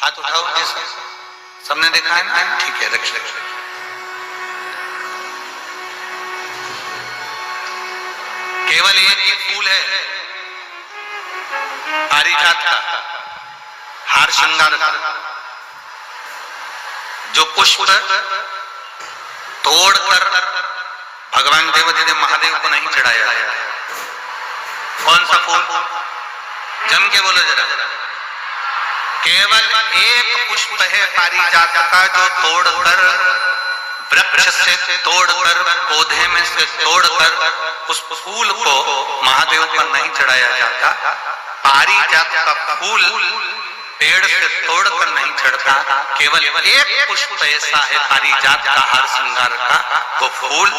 हाथ उठाओ जैसे सबने देखा है ना, ठीक है, रख। केवल एक ही फूल है पारिजात का, हार श्रृंगार का, जो पुष्प तोड़कर भगवान देवाधिदेव महादेव को नहीं चढ़ाया जाता। कौन सा फूल? जम के बोलो जरा। केवल एक पुष्प है पारिजात का जो तोड़कर, वृक्ष से तोड़कर, पौधे में से तोड़कर उस फूल को महादेव पर नहीं चढ़ाया जाता। पारिजात का फूल पेड़ से तोड़कर नहीं चढ़ता। केवल एक पुष्प ऐसा है पारिजात का, हार श्रृंगार का, वो फूल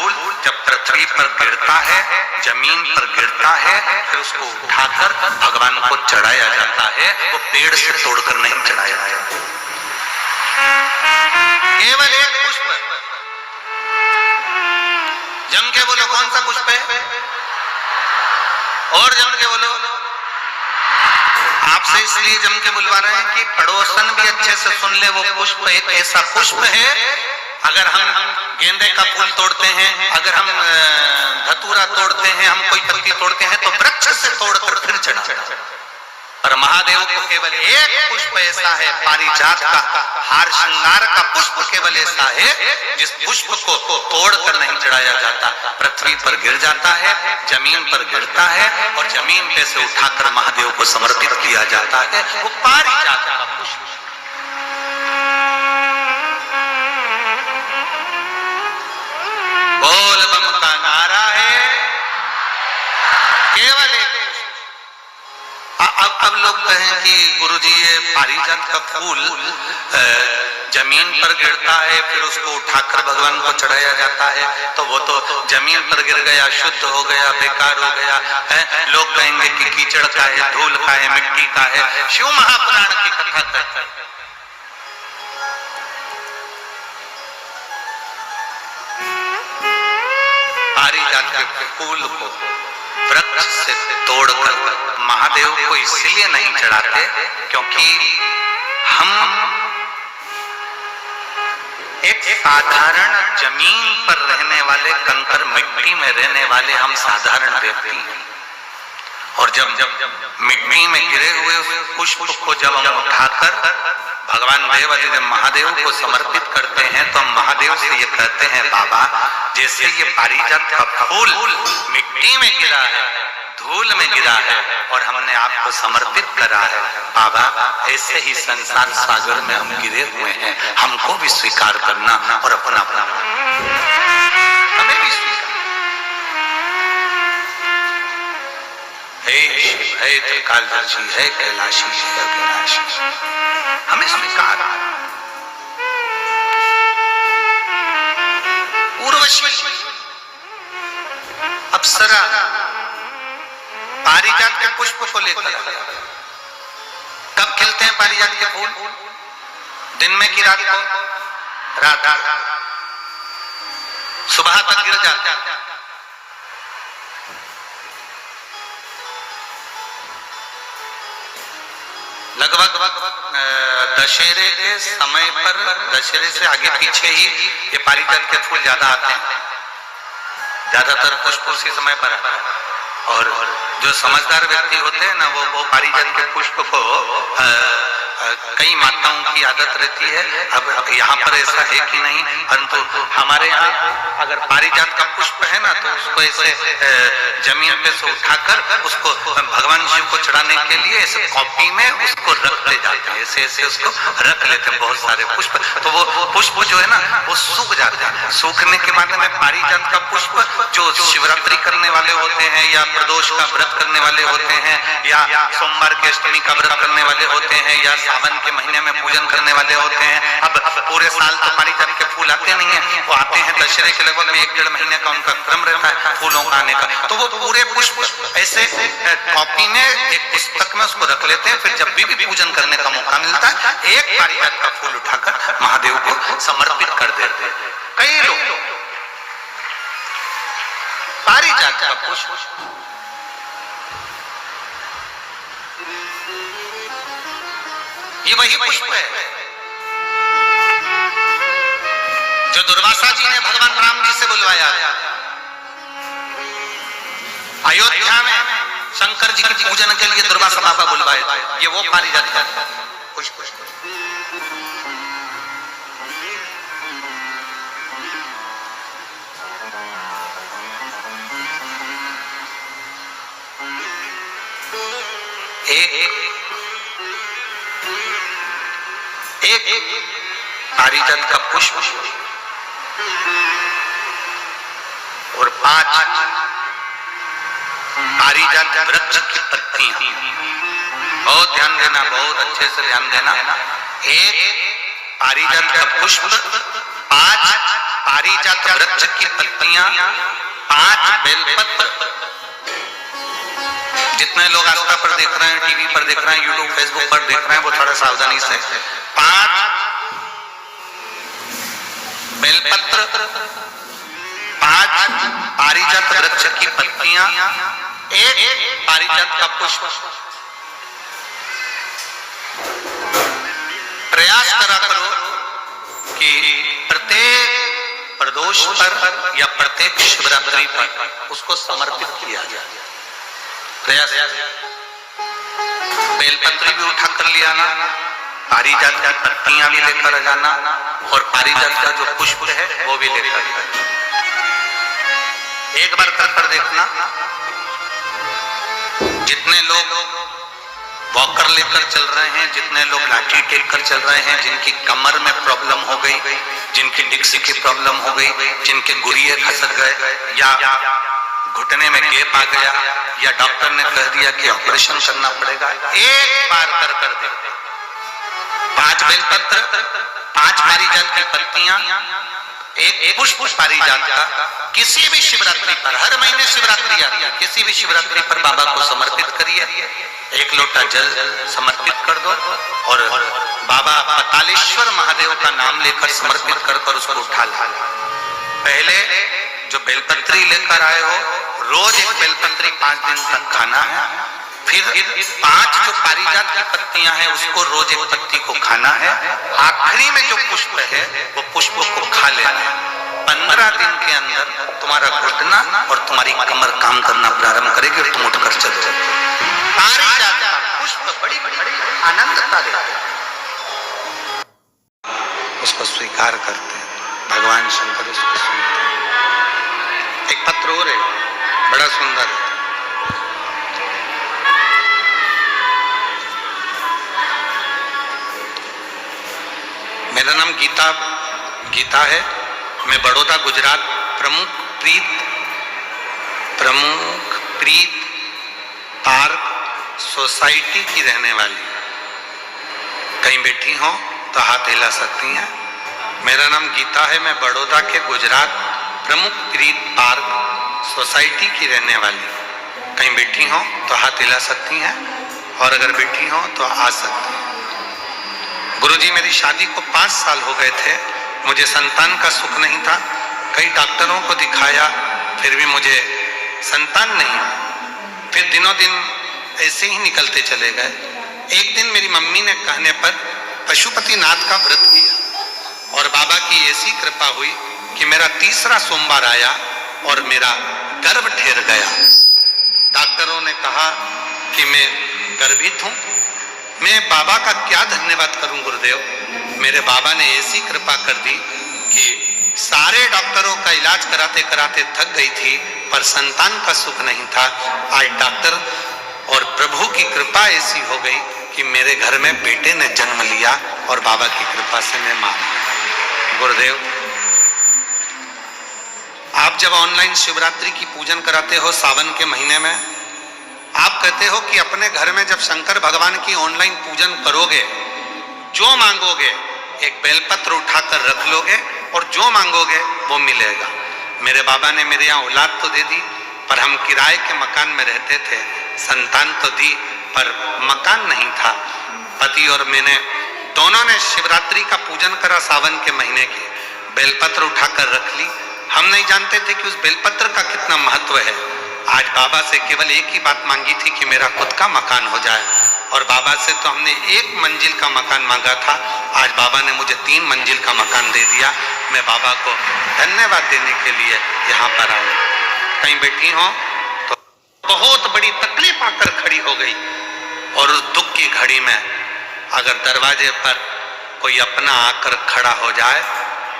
जब पृथ्वी पर गिरता है, जमीन पर गिरता है, फिर उसको उठाकर भगवान को चढ़ाया जाता है। वो पेड़ से तोड़कर नहीं चढ़ाया जाता। केवल एक पुष्प। जम के बोलो कौन सा पुष्प है? और जम के बोलो। आपसे इसलिए जम के बुलवा रहे हैं कि पड़ोसन भी अच्छे से सुन ले। वो पुष्प एक ऐसा पुष्प है, अगर हम गेंदे का फूल तोड़ते हैं, अगर हम धतूरा तोड़ते हैं, हम कोई पत्ती तोड़ते हैं तो वृक्ष से तोड़कर फिर चढ़ाते हैं। पर महादेव को केवल एक पुष्प ऐसा है, पारिजात का हार श्रृंगार का पुष्प केवल ऐसा है जिस पुष्प को तोड़कर नहीं चढ़ाया जाता। पृथ्वी पर गिर जाता है, जमीन पर गिरता है और जमीन पे से उठाकर महादेव को समर्पित किया जाता है। वो पारिजात का पुष्प। बोल बम का नारा है, केवल एक। अब लोग कहें कि गुरुजी ये पारिजात का फूल जमीन पर गिरता है, फिर उसको उठाकर भगवान को चढ़ाया जाता है, तो वो तो जमीन पर गिर गया, शुद्ध हो गया, बेकार हो गया है। लोग कहेंगे कि कीचड़ का है, धूल का है, मिट्टी का है। शिव महापुराण की कथा कहता है पारिजात के फूल को वृक्ष से तोड़कर महादेव को इसलिए नहीं चढ़ाते क्योंकि हम एक साधारण जमीन पर रहने वाले, कंकर मिट्टी में रहने वाले हम साधारण व्यक्ति हैं। और जब मिट्टी में गिरे हुए पुष्प को जब हम उठाकर भगवान देवाधिदेव महादेव को समर्पित करते हैं तो हम महादेव से ये कहते हैं, बाबा जैसे ये पारिजात का फूल मिट्टी में गिरा है, धूल में गिरा है और हमने आपको समर्पित करा है, बाबा ऐसे ही संसार सागर में हम गिरे हुए हैं, हमको भी स्वीकार करना और अपना हमें भी स्वीकार। हे शिव, हे त्रिकालदर्शी, हे कैलाशी, हे अविनाशी, हमें स्वीकार। उर्वशी अप्सरा पारिजात के पुष्प को लेकर कब खिलते हैं पारिजात के फूल? दिन में की रात को? रात सुबह तक गिर जाते हैं। लगभग दशहरे के समय पर, दशहरे से आगे पीछे ही ये पारिजात के फूल ज्यादा आते हैं। ज्यादातर पुष्प उसी समय पर आता है और जो समझदार व्यक्ति होते हैं ना, वो पारिजात के पुष्प को कई माताओं की आदत रहती है। अब यहाँ पर ऐसा है कि नहीं, परंतु हमारे यहाँ अगर पारिजात का पुष्प है ना तो उसको ऐसे जमीन पे से उठाकर उसको भगवान शिव को चढ़ाने के लिए ऐसे कॉपी में उसको रखते जाते हैं, ऐसे ऐसे उसको रख लेते हैं बहुत सारे पुष्प। तो वो पुष्प जो है ना वो सूख जाते हैं। सूखने के बाद में पारिजात का पुष्प जो शिवरात्रि करने वाले होते हैं या प्रदोष का व्रत करने वाले होते हैं या सोमवार के अष्टमी का व्रत करने वाले होते हैं या सावन के महीने में पूजन करने वाले होते हैं। अब पूरे साल तो पारिजात के फूल आते नहीं है, वो आते हैं दशहरे के लगभग में 1-1.5 महीने का उनका क्रम रहता है फूलों का आने का। तो वो पूरे पुष्प ऐसे कॉपी में एक पुस्तक में उसको रख लेते हैं, फिर जब भी पूजन करने का मौका मिलता है एक पारिजात का फूल उठाकर महादेव को समर्पित कर देते हैं। कई लोग पारिजात का पुष्प ये वही पुष्प है जो दुर्वासा जी ने भगवान राम जी से बुलवाया। अयोध्या में शंकर जी के पूजन के लिए दुर्वासा बाबा बुलवाए थे। ये वो पारिजात का पुष्प। एक पारिजात का पुष्प और 5 पारिजात वृक्ष की पत्तियां। बहुत ध्यान देना, बहुत अच्छे से ध्यान देना। एक पारिजात का पुष्प, 5 पारिजात वृक्ष की पत्तियां, 5 बेलपत्र। जितने लोग आस्था पर देख रहे हैं, टीवी पर देख रहे हैं, यूट्यूब फेसबुक पर देख रहे हैं, वो थोड़ा सावधानी से 5 बेलपत्र, 5 पारिजात वृक्ष की पत्तियां, 1 पारिजात का पुष्प। प्रयास करा करो कि प्रत्येक प्रदोष पर या प्रत्येक शिवरात्रि पर उसको समर्पित किया जाए। प्रयास। बेलपत्री भी उठा कर ले आना, पारिजात की पत्तियां भी लेकर जाना और पारिजात का जो पुष्प है वो भी लेकर जाना। एक बार कर देखना। जितने लोग वॉकर लेकर चल रहे हैं, जितने लोग लाठी टेक कर चल रहे हैं, जिनकी कमर में प्रॉब्लम हो गई, जिनकी डिस्क की प्रॉब्लम हो गई, जिनके गुरिये खसक गए या घुटने में गैप आ गया या डॉक्टर ने कह दिया कि ऑपरेशन करना पड़ेगा, एक बार कर दे। 5 बेलपत्र, 5 पारिजात की पत्तियां, 1 पुष्प पारिजात का किसी भी शिवरात्रि पर, हर महीने शिवरात्रि आती है, किसी भी शिवरात्रि पर बाबा को समर्पित करिए। 1 लोटा जल समर्पित कर दो और बाबा पतालेश्वर महादेव का नाम लेकर समर्पित कर उसको उठा लो। पहले जो बेलपत्री लेकर आए हो, रोज 1 बेलपत्री 5 दिन तक खाना है। फिर 5 जो पारिजात की पत्तियां हैं उसको रोज 1 पत्ती को खाना है। आखिरी में जो पुष्प है वो पुष्प को खा लेना है। 15 दिन के अंदर तुम्हारा घुटना और तुम्हारी कमर काम करना प्रारंभ करेगी और तुम उठकर चलोगे। पारिजात का पुष्प बड़ी आनंदता देता है, उसको स्वीकार करते हैं। भगवान शंकर उसको सुनते हैं। एक पत्र और है, बड़ा सुंदर है। मेरा नाम गीता है। मैं बड़ौदा गुजरात प्रमुख प्रीत पार्क सोसाइटी की रहने वाली। कहीं बैठी हो तो हाथ हिला सकती हैं। मेरा नाम गीता है। मैं बड़ौदा के गुजरात प्रमुख प्रीत पार्क सोसाइटी की रहने वाली। कहीं बैठी हो तो हाथ हिला सकती हैं और अगर बैठी हो तो आ सकती हैं। गुरुजी, मेरी शादी को 5 साल हो गए थे। मुझे संतान का सुख नहीं था। कई डॉक्टरों को दिखाया, फिर भी मुझे संतान नहीं हुआ। फिर दिनों दिन ऐसे ही निकलते चले गए। एक दिन मेरी मम्मी ने कहने पर पशुपतिनाथ का व्रत किया और बाबा की ऐसी कृपा हुई कि मेरा 3रा सोमवार आया और मेरा गर्भ ठहर गया। डॉक्टरों ने कहा कि मैं गर्भित हूं। मैं बाबा का क्या धन्यवाद करूं गुरुदेव। मेरे बाबा ने ऐसी कृपा कर दी कि सारे डॉक्टरों का इलाज कराते कराते थक गई थी पर संतान का सुख नहीं था। आज डॉक्टर और प्रभु की कृपा ऐसी हो गई कि मेरे घर में बेटे ने जन्म लिया और बाबा की कृपा से मैं मां। गुरुदेव, आप जब ऑनलाइन शिवरात्रि की पूजन कराते हो सावन के महीने में, आप कहते हो कि अपने घर में जब शंकर भगवान की ऑनलाइन पूजन करोगे, जो मांगोगे 1 बेलपत्र उठाकर रख लोगे और जो मांगोगे वो मिलेगा। मेरे बाबा ने मेरे यहाँ औलाद तो दे दी पर हम किराए के मकान में रहते थे। संतान तो दी पर मकान नहीं था। पति और मैंने दोनों ने शिवरात्रि का पूजन करा। सावन के महीने के बेलपत्र उठाकर रख ली। हम नहीं जानते थे कि उस बेलपत्र का कितना महत्व है। आज बाबा से केवल एक ही बात मांगी थी कि मेरा खुद का मकान हो जाए और बाबा से तो हमने 1 मंजिल का मकान मांगा था, आज बाबा ने मुझे 3 मंजिल का मकान दे दिया। मैं बाबा को धन्यवाद देने के लिए यहाँ पर आऊँ। कहीं बैठी हो तो बहुत बड़ी तकलीफ आकर खड़ी हो गई, और उस दुख की घड़ी में अगर दरवाजे पर कोई अपना आकर खड़ा हो जाए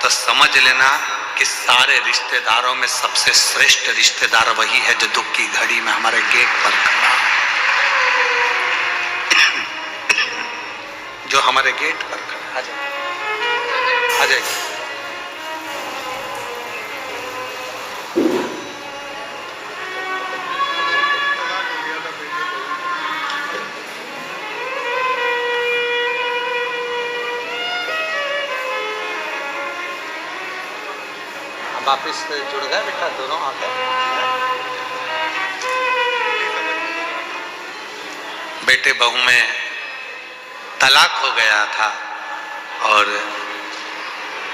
तो समझ लेना कि सारे रिश्तेदारों में सबसे श्रेष्ठ रिश्तेदार वही है जो दुख की घड़ी में हमारे गेट पर खड़ा है, जो हमारे गेट पर खड़ा। आ जाइए। वापिस जुड़ गए बेटा, दोनों आ गए। बेटे बहू में तलाक हो गया था और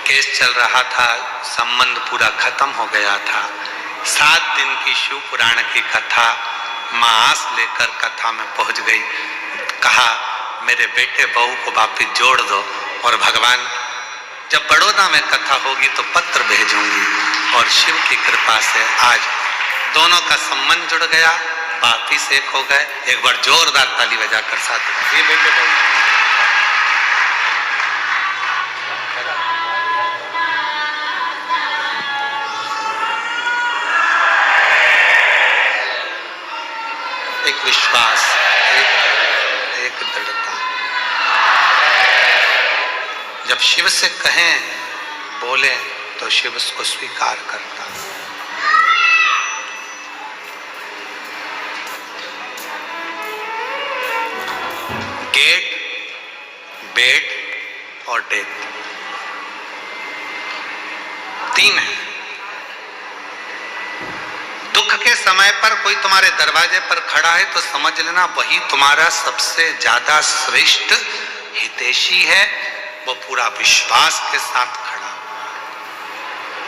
केस चल रहा था, संबंध पूरा खत्म हो गया था। 7 दिन की शिव पुराण की कथा मां आस लेकर कथा में पहुंच गई। कहा मेरे बेटे बहू को वापिस जोड़ दो, और भगवान जब बड़ौदा में कथा होगी तो पत्र भेजूंगी, और शिव की कृपा से आज दोनों का संबंध जुड़ गया, वापिस एक हो गए। एक बार जोरदार ताली बजाकर साथ ये बेटे बहू। एक विश्वास, एक दृढ़ता। जब शिव से कहें बोले तो शिव उसको स्वीकार करता। गेट, बेड और डेथ, 3 है। दुख के समय पर कोई तुम्हारे दरवाजे पर खड़ा है तो समझ लेना वही तुम्हारा सबसे ज्यादा श्रेष्ठ हितैषी है, वो पूरा विश्वास के साथ खड़ा।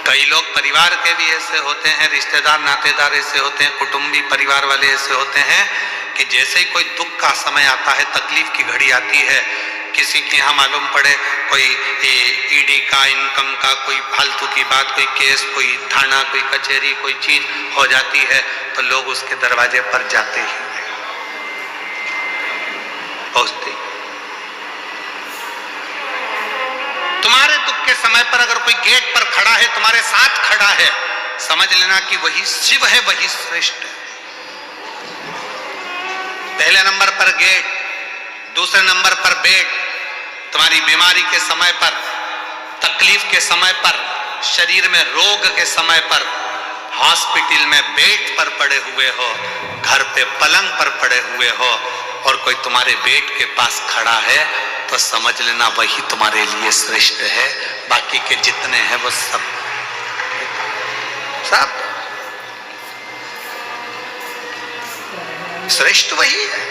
कई लोग परिवार के भी ऐसे होते हैं, रिश्तेदार नातेदार ऐसे होते हैं, कुटुंबी परिवार वाले ऐसे होते हैं कि जैसे ही कोई दुख का समय आता है, तकलीफ की घड़ी आती है, किसी के यहाँ मालूम पड़े कोई ईडी का, इनकम का कोई फालतू की बात, कोई केस, कोई थाना, कोई कचहरी, कोई चीज हो जाती है, तो लोग उसके दरवाजे पर जाते ही पहुंचते। तुम्हारे दुख के समय पर अगर कोई गेट पर खड़ा है, तुम्हारे साथ खड़ा है, समझ लेना कि वही शिव है, वही श्रेष्ठ है। पहले नंबर पर गेट, दूसरे नंबर पर बेड। तुम्हारी बीमारी के समय पर, तकलीफ के समय पर, शरीर में रोग के समय पर, हॉस्पिटल में बेड पर पड़े हुए हो, घर पे पलंग पर पड़े हुए हो, और कोई तुम्हारे बेड के पास खड़ा है तो समझ लेना वही तुम्हारे लिए श्रेष्ठ है। बाकी के जितने हैं वो सब श्रेष्ठ वही है।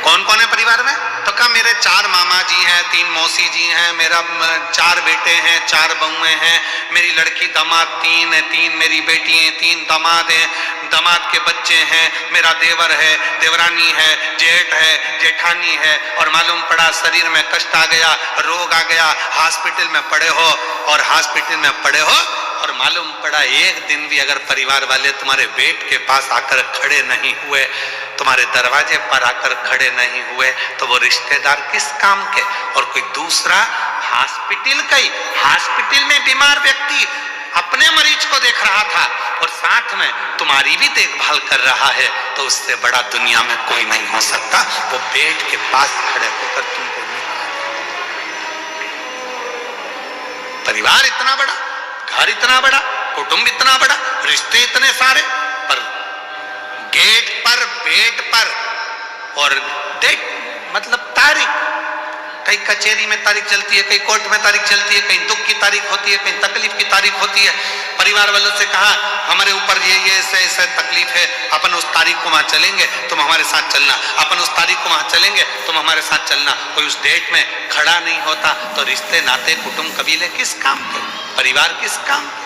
कौन कौन है परिवार में? तो कहा मेरे 4 मामा जी हैं, 3 मौसी जी हैं, मेरा 4 बेटे हैं, 4 बहुएं हैं, मेरी लड़की दामाद 3 है, 3 मेरी बेटी हैं, 3 दामाद हैं, दामाद के बच्चे हैं, मेरा देवर है, देवरानी है, जेठ है, जेठानी है, और मालूम पड़ा शरीर में कष्ट आ गया, रोग आ गया, हॉस्पिटल में पड़े हो, और हॉस्पिटल में पड़े हो और मालूम पड़ा एक दिन भी अगर परिवार वाले तुम्हारे बेड के पास आकर खड़े नहीं हुए, तुम्हारे दरवाजे पर आकर खड़े नहीं हुए, तो वो रिश्तेदार किस काम के? और कोई दूसरा हॉस्पिटल में बीमार व्यक्ति अपने मरीज को देख रहा था और साथ में तुम्हारी भी देखभाल कर रहा है, तो उससे बड़ा दुनिया में कोई नहीं हो सकता। वो बेड के पास खड़े होकर तुमको परिवार इतना बड़ा, घर इतना बड़ा, कुटुंब इतना बड़ा, रिश्ते इतने सारे, पर गेट पर, बेड पर और डेट मतलब तारीख, कहीं कचहरी में तारीख चलती है, कहीं कोर्ट में तारीख चलती है, कहीं दुख की तारीख होती है, कहीं तकलीफ की तारीख होती है। परिवार वालों से कहा हमारे ऊपर ये ऐसे तकलीफ है, अपन उस तारीख को वहां चलेंगे, तुम हमारे साथ चलना, अपन उस तारीख को वहां चलेंगे, तुम हमारे साथ चलना। कोई उस डेट में खड़ा नहीं होता तो रिश्ते नाते कुटुंब कबीले किस काम के, परिवार किस काम के?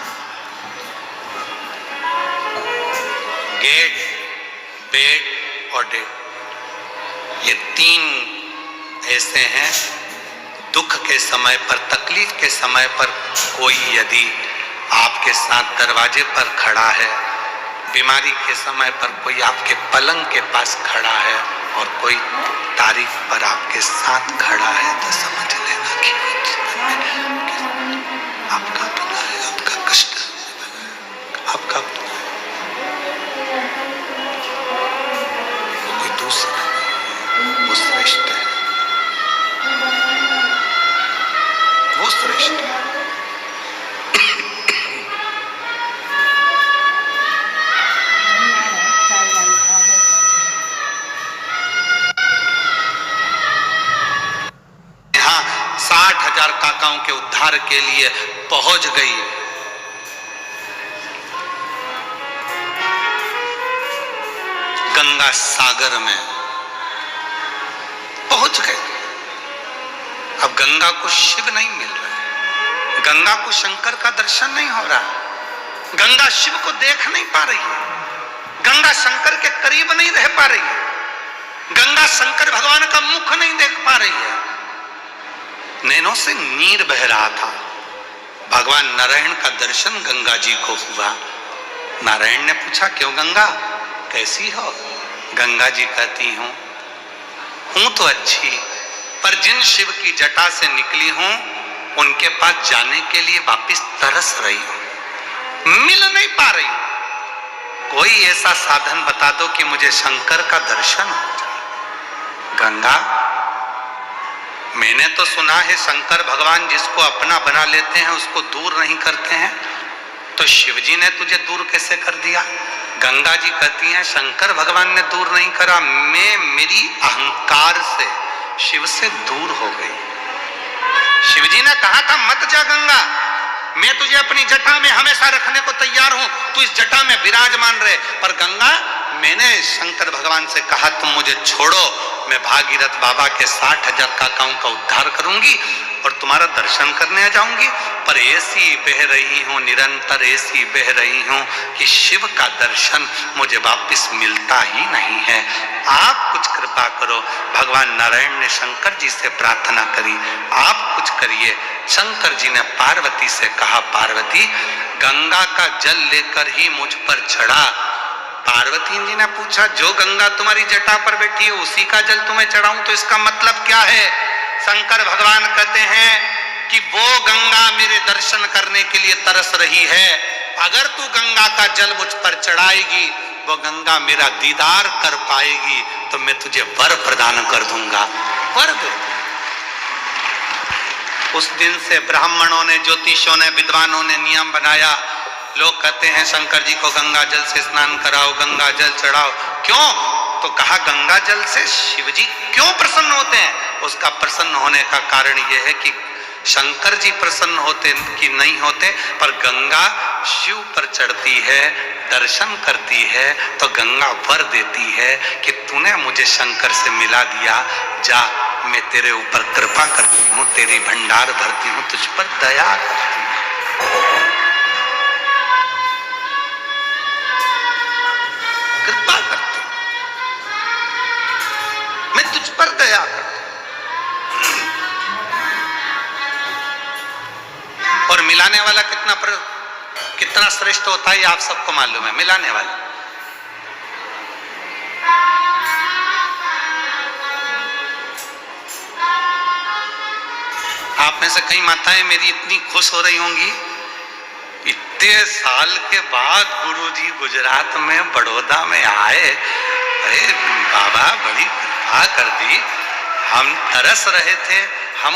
गेट, बेड और डेट। ये तीन ऐसे हैं, दुख के समय पर, तकलीफ के समय पर कोई यदि आपके साथ दरवाजे पर खड़ा है, बीमारी के समय पर कोई आपके पलंग के पास खड़ा है और कोई तारीख पर आपके साथ खड़ा है, तो समझ लेना कि आपका अपना है, आपका कष्ट आपका अपना है, वो कोई दूसरा नहीं, वो श्रेष्ठ है, वो श्रेष्ठ है। यहाँ 60,000 काकाओं के उद्धार के लिए पहुंच गई। गंगा सागर में पहुंच गए। अब गंगा को शिव नहीं मिल रहा है, गंगा को शंकर का दर्शन नहीं हो रहा, गंगा शिव को देख नहीं पा रही है, गंगा शंकर के करीब नहीं रह पा रही है, गंगा शंकर भगवान का मुख नहीं देख पा रही है। नैनों से नीर बह रहा था। भगवान नारायण का दर्शन गंगा जी को हुआ। नारायण ने पूछा, क्यों गंगा, कैसी हो? गंगा जी कहती हूं तो अच्छी, पर जिन शिव की जटा से निकली हूं उनके पास जाने के लिए वापस तरस रही हूं, मिल नहीं पा रही हूं। कोई ऐसा साधन बता दो कि मुझे शंकर का दर्शन हो जाए। गंगा, मैंने तो सुना है शंकर भगवान जिसको अपना बना लेते हैं उसको दूर नहीं करते हैं, तो शिवजी ने तुझे दूर कैसे कर दिया? गंगा जी कहती हैं, शंकर भगवान ने दूर नहीं करा, मैं मेरी अहंकार से शिव से दूर हो गई। शिवजी ने कहा था, मत जा गंगा, मैं तुझे अपनी जटा में हमेशा रखने को तैयार हूं, तू इस जटा में विराजमान रहे। पर गंगा, मैंने शंकर भगवान से कहा तुम मुझे छोड़ो, मैं भागीरथ बाबा के 60,000 काकाओं का उद्धार करूंगी और तुम्हारा दर्शन करने आ जाऊंगी, पर ऐसी बह रही हूं, निरंतर ऐसी बह रही हूं कि शिव का दर्शन मुझे वापस मिलता ही नहीं है। आप कुछ कृपा करो। भगवान नारायण ने शंकर जी से प्रार्थना करी, आप कुछ करिए। शंकर जी ने पार्वती से कहा, पार्वती, गंगा का जल लेकर ही मुझ पर चढ़ा। पार्वती जी ने पूछा, जो गंगा तुम्हारी जटा पर बैठी है उसी का जल तुम्हें चढ़ाऊं, तो इसका मतलब क्या है? शंकर भगवान कहते हैं कि वो गंगा मेरे दर्शन करने के लिए तरस रही है, अगर तू गंगा का जल मुझ पर चढ़ाएगी, वो गंगा मेरा दीदार कर पाएगी, तो मैं तुझे वर प्रदान कर दूंगा। वर दे। उस दिन से ब्राह्मणों ने, ज्योतिषों ने, विद्वानों ने नियम बनाया। लोग कहते हैं शंकर जी को गंगा जल से स्नान कराओ, गंगा जल चढ़ाओ। क्यों? तो कहा, गंगा जल से शिव जी क्यों प्रसन्न होते हैं? उसका प्रसन्न होने का कारण यह है कि शंकर जी प्रसन्न होते कि नहीं होते, पर गंगा शिव पर चढ़ती है, दर्शन करती है, तो गंगा वर देती है कि तूने मुझे शंकर से मिला दिया, जा, मैं तेरे ऊपर कृपा करती हूँ, तेरी भंडार भरती हूँ, तुझ पर दया करती हूँ, कृपा करती हूँ, मैं तुझ पर दया करती हूँ। और मिलाने वाला कितना श्रेष्ठ होता है आप सबको मालूम है। मिलाने वाला, आप में से कई माताएं मेरी इतनी खुश हो रही होंगी, इतने साल के बाद गुरुजी गुजरात में, बड़ौदा में आए, अरे बाबा बड़ी कृपा कर दी, हम तरस रहे थे, हम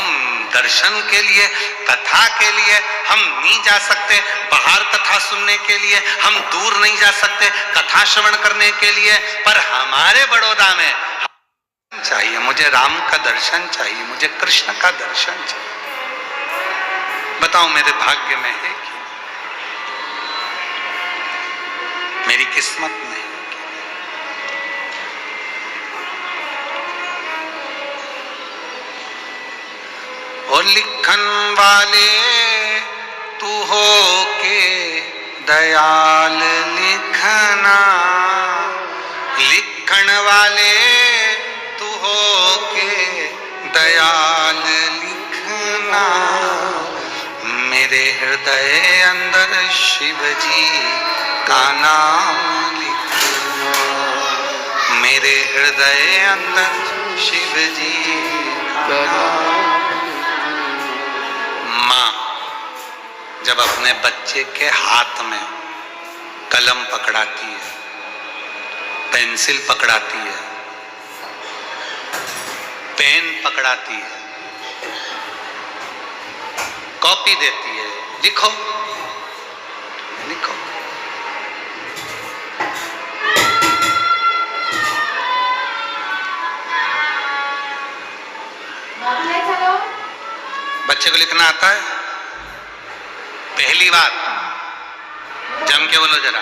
दर्शन के लिए, कथा के लिए हम नहीं जा सकते, बाहर कथा सुनने के लिए हम दूर नहीं जा सकते, कथा श्रवण करने के लिए, पर हमारे बड़ौदा में चाहिए, मुझे राम का दर्शन चाहिए, मुझे कृष्ण का दर्शन चाहिए। बताओ मेरे भाग्य में है कि मेरी किस्मत में है? ओ लिखन वाले तू हो के दयाल लिखना, लिखन वाले तू हो हृदय अंदर शिव जी का नाम लिखो, मेरे हृदय अंदर शिव जी का नाम। माँ जब अपने बच्चे के हाथ में कलम पकड़ाती है, पेंसिल पकड़ाती है, पेन पकड़ाती है, कॉपी देती है, लिखो लिखो, बच्चे को लिखना आता है? पहली बार जम के बोलो जरा,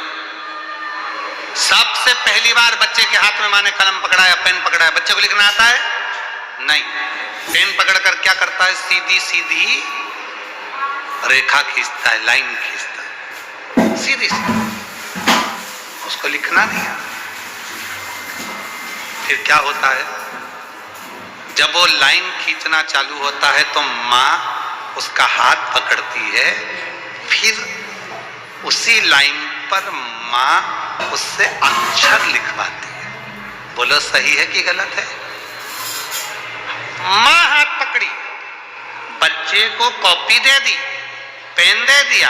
सबसे पहली बार बच्चे के हाथ में माँ ने कलम पकड़ाया, पेन पकड़ाया, बच्चे को लिखना आता है? नहीं। पेन पकड़कर क्या करता है? सीधी सीधी रेखा खींचता है, लाइन खींचता है, सीधी सीधी, उसको लिखना नहीं आता। फिर क्या होता है? जब वो लाइन खींचना चालू होता है तो माँ उसका हाथ पकड़ती है, फिर उसी लाइन पर माँ उससे अक्षर लिखवाती है। बोलो सही है कि गलत है? माँ हाथ पकड़ी, बच्चे को कॉपी दे दी, पेन दे दिया,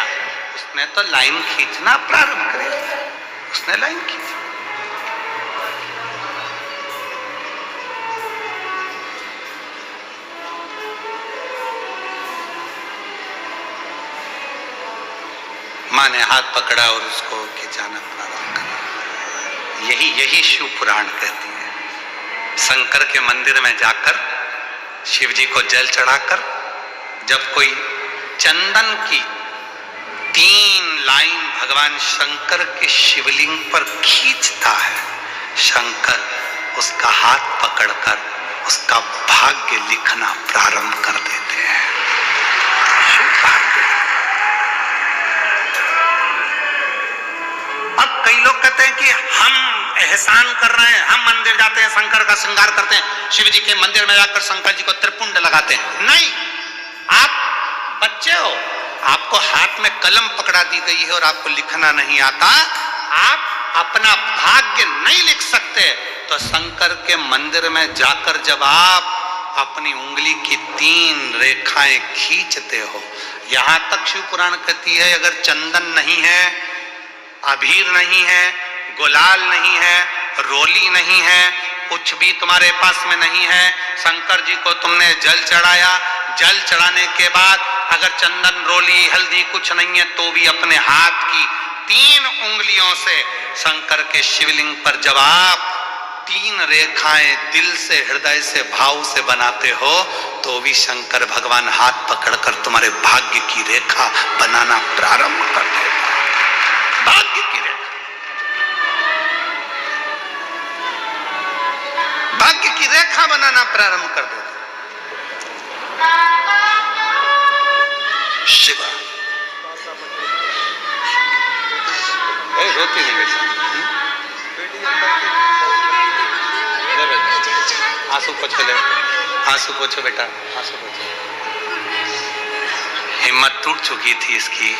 उसने तो लाइन खींचना प्रारंभ कर दिया, उसने लाइन खींची। माँ ने हाथ पकड़ा और उसको खिंचाना प्रारंभ करा। यही शिव पुराण कहती है। शंकर के मंदिर में जाकर शिव जी को जल चढ़ाकर जब कोई चंदन की 3 लाइन भगवान शंकर के शिवलिंग पर खींचता है, शंकर उसका हाथ पकड़कर उसका भाग्य लिखना प्रारंभ कर देते हैं। अब कई लोग कहते हैं कि हम एहसान कर रहे हैं, हम मंदिर जाते हैं, शंकर का श्रृंगार करते हैं, शिव जी के मंदिर में जाकर शंकर जी को त्रिपुंड लगाते हैं। नहीं, आप बच्चे हो, आपको हाथ में कलम पकड़ा दी गई है और आपको लिखना नहीं आता, आप अपना भाग्य नहीं लिख सकते, तो शंकर के मंदिर में जाकर जब आप अपनी उंगली की 3 रेखाएं खींचते हो, यहां तक शिव पुराण कहती है अगर चंदन नहीं है, अबीर नहीं है, गुलाल नहीं है, रोली नहीं है, कुछ भी तुम्हारे पास में नहीं है, शंकर जी को तुमने जल चढ़ाया, जल चढ़ाने के बाद अगर चंदन रोली हल्दी कुछ नहीं है तो भी अपने हाथ की 3 उंगलियों से शंकर के शिवलिंग पर जब आप 3 रेखाएं दिल से, हृदय से, भाव से बनाते हो तो भी शंकर भगवान हाथ पकड़कर तुम्हारे भाग्य की रेखा बनाना प्रारंभ कर देगा। भाग्य की रेखा, भाग्य की रेखा बनाना प्रारंभ कर देगा। शिवा रोती नहीं बेटा, आंसू पोछो ले, आंसू पोछो बेटा, आंसू पोछो। हिम्मत टूट चुकी थी इसकी,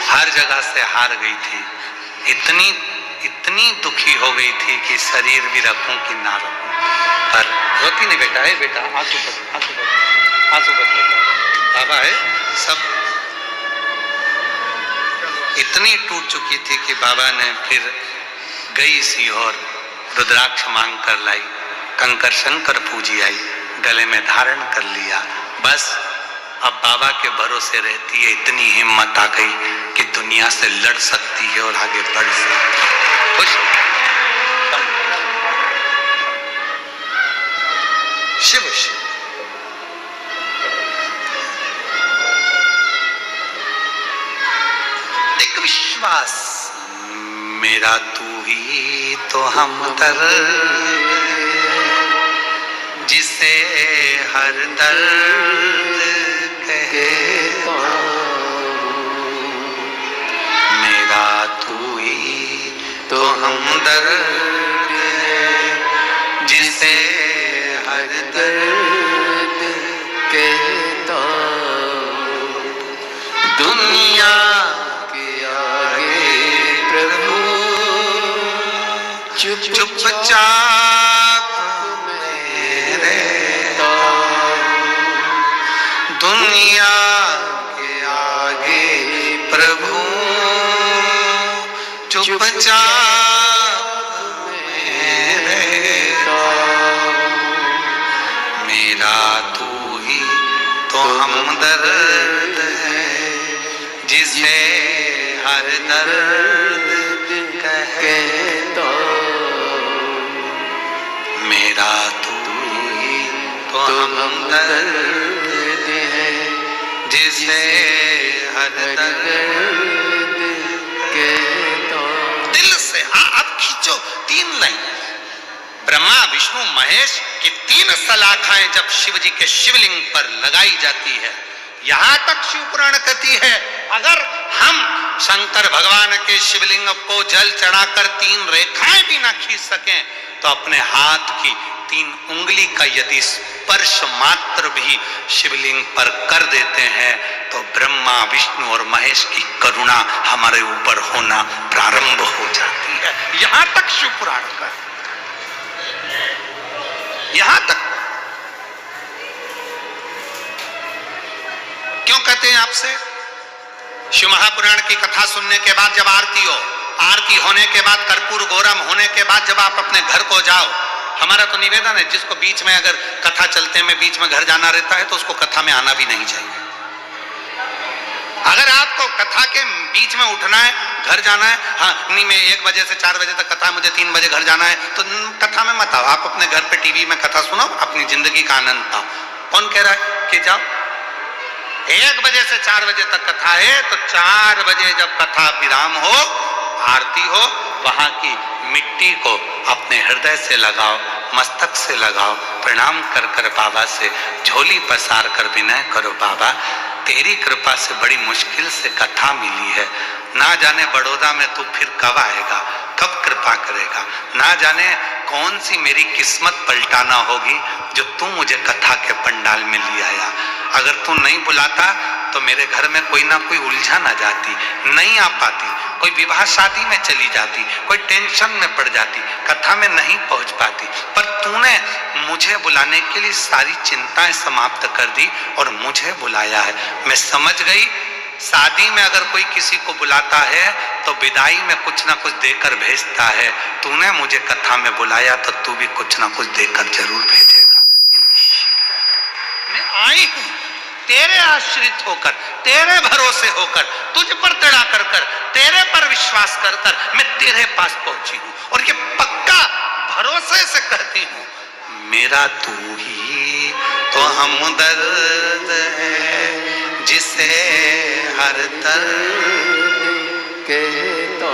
हर जगह से हार गई थी, इतनी दुखी हो गई थी कि शरीर भी रखूं कि ना रखूं, पर रोती नहीं बेटा, है बेटा, आंसू पोछो, आंसू पोछो, आंसू पोछो बेटा, बाबा है सब। इतनी टूट चुकी थी कि बाबा ने फिर गई सी और रुद्राक्ष मांग कर लाई, कंकर शंकर पूजी आई, गले में धारण कर लिया, बस अब बाबा के भरोसे रहती है। इतनी हिम्मत आ गई कि दुनिया से लड़ सकती है और आगे बढ़ सकती है। खुश शिव शिव एक विश्वास, मेरा तू ही तो हमदर्द, जिसे हर दर्द कहता हूँ, मेरा तू ही तो हमदर्द, जिसे हर दर्द कहता हूँ, चुपचाप मेरे दुनिया के आगे प्रभु चुपचाप मेरे मेरा तू ही तो हमदर्द है जिसे हर दर्द कहे तो मेरा तू ही तो हमदर्द है जिसे हर दर्द कहे तो। दिल से हाँ अब खींचो 3 लाइन। ब्रह्मा विष्णु महेश की 3 सलाखाएं जब शिव जी के शिवलिंग पर लगाई जाती है, यहां तक शिव पुराण कहती है अगर हम शंकर भगवान के शिवलिंग को जल चढ़ाकर 3 रेखाएं भी ना खींच सकें तो अपने हाथ की 3 उंगली का यदि स्पर्श मात्र भी शिवलिंग पर कर देते हैं तो ब्रह्मा विष्णु और महेश की करुणा हमारे ऊपर होना प्रारंभ हो जाती है। यहां तक शिव पुराण का, यहां तक। क्यों कहते हैं आपसे? शिव महापुराण की कथा सुनने के बाद जब आरती हो, आरती होने के बाद कर्पूर गौरम होने के बाद जब आप अपने घर को जाओ, हमारा तो निवेदन है जिसको बीच में अगर कथा चलते में बीच में घर जाना रहता है तो उसको कथा में आना भी नहीं चाहिए। अगर आपको कथा के बीच में उठना है, घर जाना है, हाँ नहीं मैं 1 बजे से 4 बजे तक कथा, मुझे 3 बजे घर जाना है, तो कथा में मत आओ। आप अपने घर पे टीवी में कथा सुनो, अपनी जिंदगी का आनंद पाओ। कौन कह रहा है कि जाओ? 1 बजे से 4 बजे तक कथा है तो 4 बजे जब कथा विराम हो, आरती हो, वहां की मिट्टी को अपने हृदय से लगाओ, मस्तक से लगाओ, प्रणाम कर कर बाबा से झोली पसार कर विनय करो, बाबा तेरी कृपा से बड़ी मुश्किल से कथा मिली है, ना जाने बड़ौदा में तू फिर कब आएगा, कब कृपा करेगा, ना जाने कौन सी मेरी किस्मत पलटाना होगी जो तू मुझे कथा के पंडाल में ले आया। अगर तू नहीं बुलाता तो मेरे घर में कोई ना कोई उलझन आ जाती, नहीं आ पाती, कोई विवाह शादी में चली जाती, कोई टेंशन में पड़ जाती, कथा में नहीं पहुंच पाती, पर तूने मुझे बुलाने के लिए सारी चिंताएं समाप्त कर दी और मुझे बुलाया है। मैं समझ गई शादी में अगर कोई किसी को बुलाता है तो विदाई में कुछ ना कुछ देकर भेजता है, तूने मुझे कथा में बुलाया तो तू भी कुछ ना कुछ देकर जरूर भेजेगा। मैं आई हूं तेरे आश्रित होकर, तेरे भरोसे होकर, तुझ पर टिड़ा कर कर, तेरे पर विश्वास कर कर मैं तेरे पास पहुंची हूं और ये पक्का भरोसे से कहती हूं मेरा तू ही तो हमदर्द है जिसे हर दर्द के तो।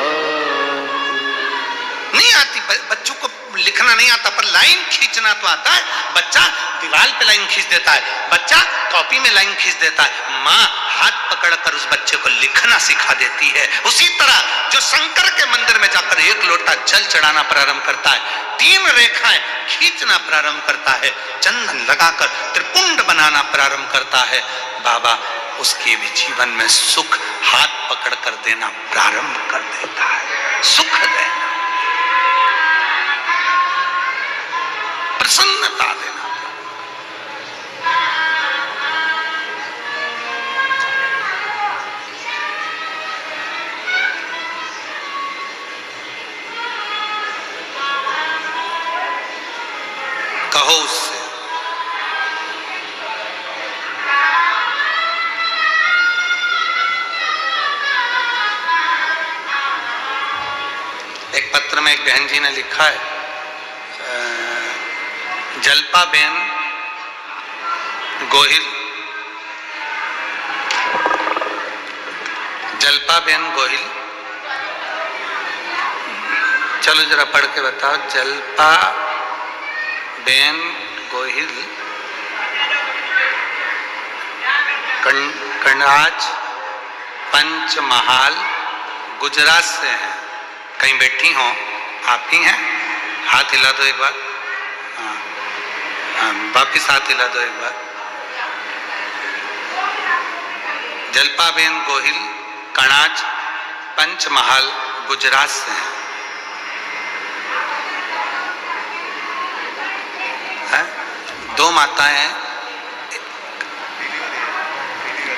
नहीं आती बच्चों को लिखना नहीं आता पर लाइन खींचना तो आता है। बच्चा दीवार पे लाइन खींच देता है, बच्चा कॉपी में लाइन खींच देता है, माँ हाथ पकड़कर उस बच्चे को लिखना सिखा देती है। उसी तरह जो शंकर के मंदिर में जाकर 1 लोटा जल चढ़ाना प्रारंभ करता है, 3 रेखाएं खींचना प्रारंभ करता है, चंदन लगाकर त्रिपुंड बनाना प्रारंभ करता है, बाबा उसके भी जीवन में सुख हाथ पकड़कर देना प्रारंभ कर देता है। सुख देना, प्रसन्नता देना। कहो उससे एक पत्र में एक बहन जी ने लिखा है, जल्पा बेन गोहिल, जल्पा बेन गोहिल, चलो जरा पढ़ के बताओ। जल्पा बेन गोहिल कनाज पंचमहाल गुजरात से हैं। कहीं बैठी हो? आप ही हैं? हाथ हिला दो एक बार। हाँ, वापिस हाथ हिला दो एक बार। जल्पाबेन गोहिल कनाज पंचमहाल गुजरात से हैं। माताएं हैं,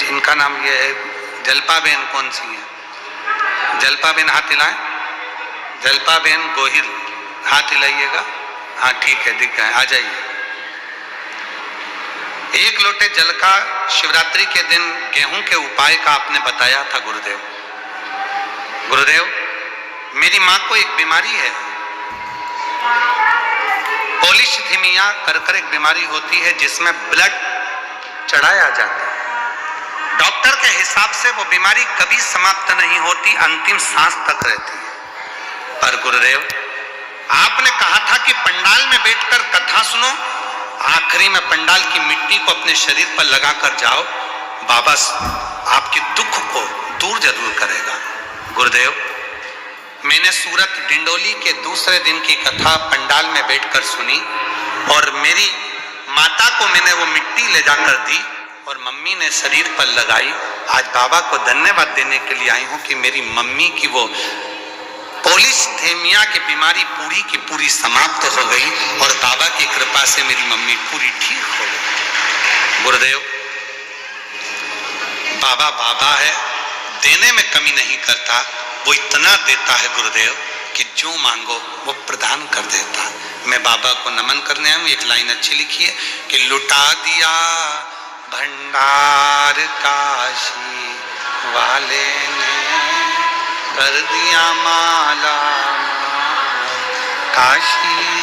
जिनका नाम ये है जलपा बेन, कौन सी है? जलपा बेन, हाथ हिलाएं। जलपा बेन गोहिल, हाथ हिलाइएगा। हाँ ठीक है, दिख गए, आ जाइए। एक लोटे जल का शिवरात्रि के दिन गेहूं के उपाय का आपने बताया था गुरुदेव। गुरुदेव, मेरी मां को एक बीमारी है, पॉलीसिथीमिया कर एक बीमारी होती है जिसमें ब्लड चढ़ाया जाता है। डॉक्टर के हिसाब से वो बीमारी कभी समाप्त नहीं होती, अंतिम सांस तक रहती है। पर गुरुदेव, आपने कहा था कि पंडाल में बैठकर कथा सुनो, आखिरी में पंडाल की मिट्टी को अपने शरीर पर लगाकर जाओ, बाबा आपके दुख को दूर जरूर करेगा। गुरुदेव, मैंने सूरत डिंडोली के दूसरे दिन की कथा पंडाल में बैठकर सुनी और मेरी माता को मैंने वो मिट्टी ले जाकर दी और मम्मी ने शरीर पर लगाई। आज बाबा को धन्यवाद देने के लिए आई हूं कि मेरी मम्मी की वो पॉलीसिथीमिया की बीमारी पूरी की पूरी समाप्त हो गई और बाबा की कृपा से मेरी मम्मी पूरी ठीक हो गई। गुरुदेव, बाबा बाबा है, देने में कमी नहीं करता, वो इतना देता है गुरुदेव कि जो मांगो वो प्रदान कर देता। मैं बाबा को नमन करने आया हूँ। एक लाइन अच्छी लिखी है कि लुटा दिया भंडार काशी वाले ने, कर दिया माला काशी।